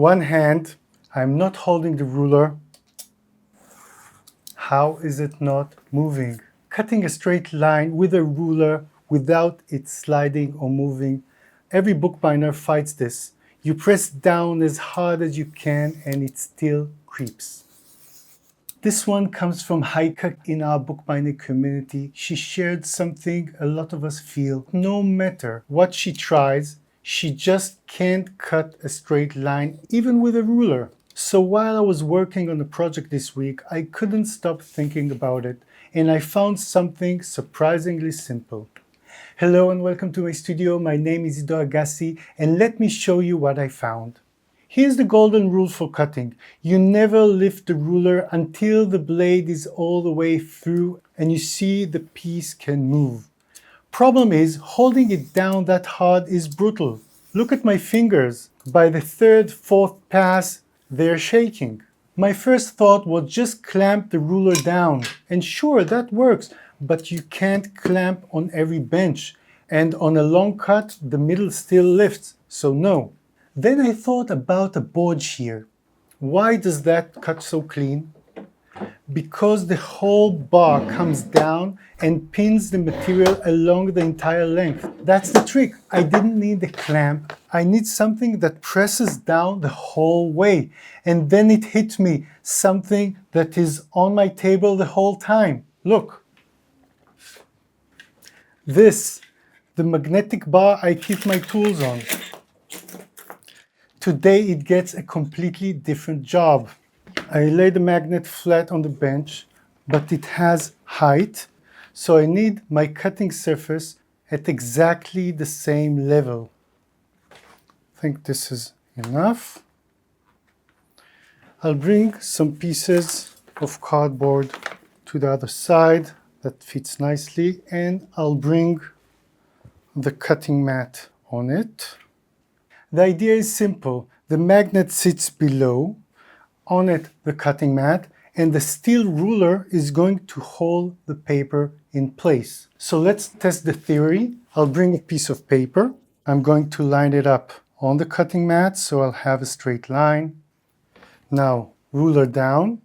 One hand, I'm not holding the ruler. How is it not moving? Cutting a straight line with a ruler without it sliding or moving. Every bookbinder fights this. You press down as hard as you can and it still creeps. This one comes from Heike in our bookbinding community. She shared something a lot of us feel. No matter what she tries, she just can't cut a straight line, even with a ruler. So while I was working on the project this week, I couldn't stop thinking about it, and I found something surprisingly simple. Hello and welcome to my studio. My name is Ido Agassi, and let me show you what I found. Here's the golden rule for cutting. You never lift the ruler until the blade is all the way through and you see the piece can move. Problem is, holding it down that hard is brutal. Look at my fingers. By the third, fourth pass, they're shaking. My first thought was just clamp the ruler down. And sure, that works, but you can't clamp on every bench. And on a long cut, the middle still lifts, so no. Then I thought about a board shear. Why does that cut so clean? Because the whole bar comes down and pins the material along the entire length. That's the trick. I didn't need a clamp. I need something that presses down the whole way. And then it hit me, something that is on my table the whole time. Look. This, the magnetic bar I keep my tools on. Today it gets a completely different job. I lay the magnet flat on the bench, but it has height, so I need my cutting surface at exactly the same level. I think this is enough. I'll bring some pieces of cardboard to the other side that fits nicely, and I'll bring the cutting mat on it. The idea is simple. The magnet sits below, on it the cutting mat, and the steel ruler is going to hold the paper in place. So let's test the theory. I'll bring a piece of paper. I'm going to line it up on the cutting mat so I'll have a straight line. Now, ruler down.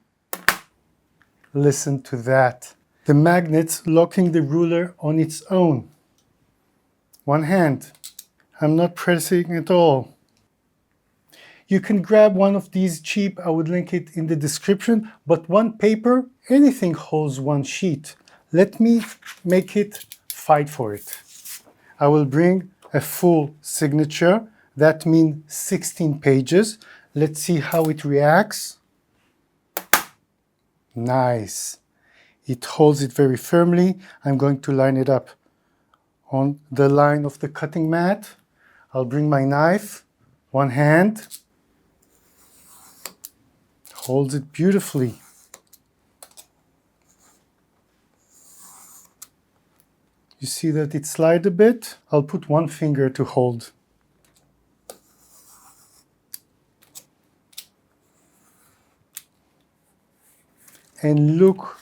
Listen to that. The magnet's locking the ruler on its own. One hand. I'm not pressing at all. You can grab one of these cheap, I would link it in the description, but one paper, anything holds one sheet. Let me make it fight for it. I will bring a full signature, that means 16 pages. Let's see how it reacts. Nice. It holds it very firmly. I'm going to line it up on the line of the cutting mat. I'll bring my knife, one hand, holds it beautifully. You see that it slides a bit? I'll put one finger to hold. And look,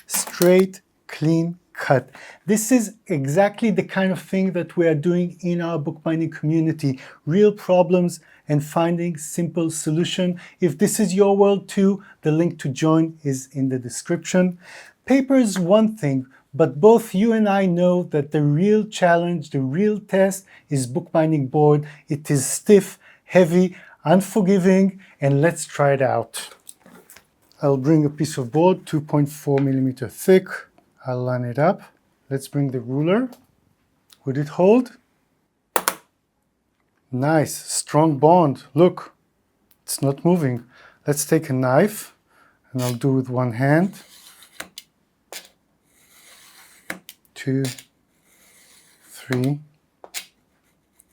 straight, clean cut. This is exactly the kind of thing that we are doing in our bookbinding community. Real problems and finding simple solution. If this is your world too, the link to join is in the description. Paper is one thing, but both you and I know that the real challenge, the real test is bookbinding board. It is stiff, heavy, unforgiving, and let's try it out. I'll bring a piece of board, 2.4 millimeter thick. I'll line it up. Let's bring the ruler. Would it hold? Nice, strong bond. Look, it's not moving. Let's take a knife, and I'll do it with one hand. 2, 3.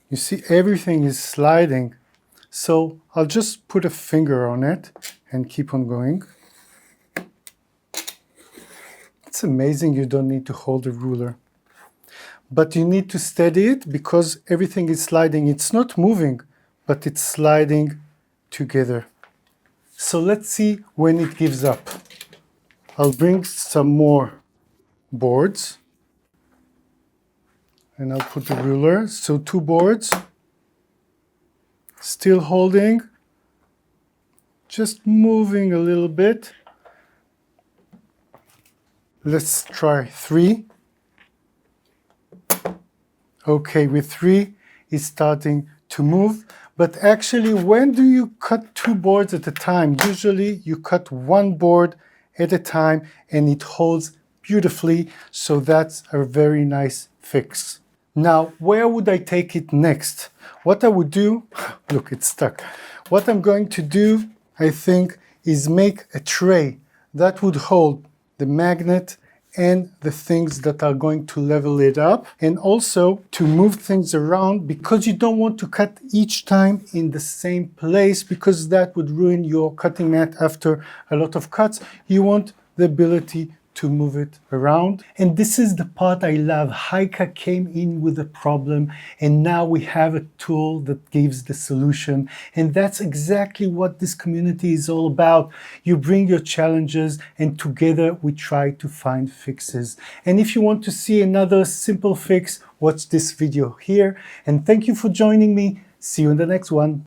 You see, everything is sliding. So I'll just put a finger on it and keep on going. It's amazing you don't need to hold a ruler. But you need to steady it because everything is sliding. It's not moving, but it's sliding together. So let's see when it gives up. I'll bring some more boards. And I'll put the ruler. So 2 boards. Still holding. just moving a little bit. Let's try 3. Okay, with 3, it's starting to move. But actually, when do you cut 2 boards at a time? Usually you cut 1 board at a time and it holds beautifully. So that's a very nice fix. Now, where would I take it next? What I would do, look, it's stuck. What I'm going to do, I think, is make a tray that would hold the magnet and the things that are going to level it up, and also to move things around, because you don't want to cut each time in the same place, because that would ruin your cutting mat after a lot of cuts. You want the ability to move it around. And this is the part I love. Heike came in with a problem, and now we have a tool that gives the solution. And that's exactly what this community is all about. You bring your challenges, and together we try to find fixes. And if you want to see another simple fix, watch this video here. And thank you for joining me. See you in the next one.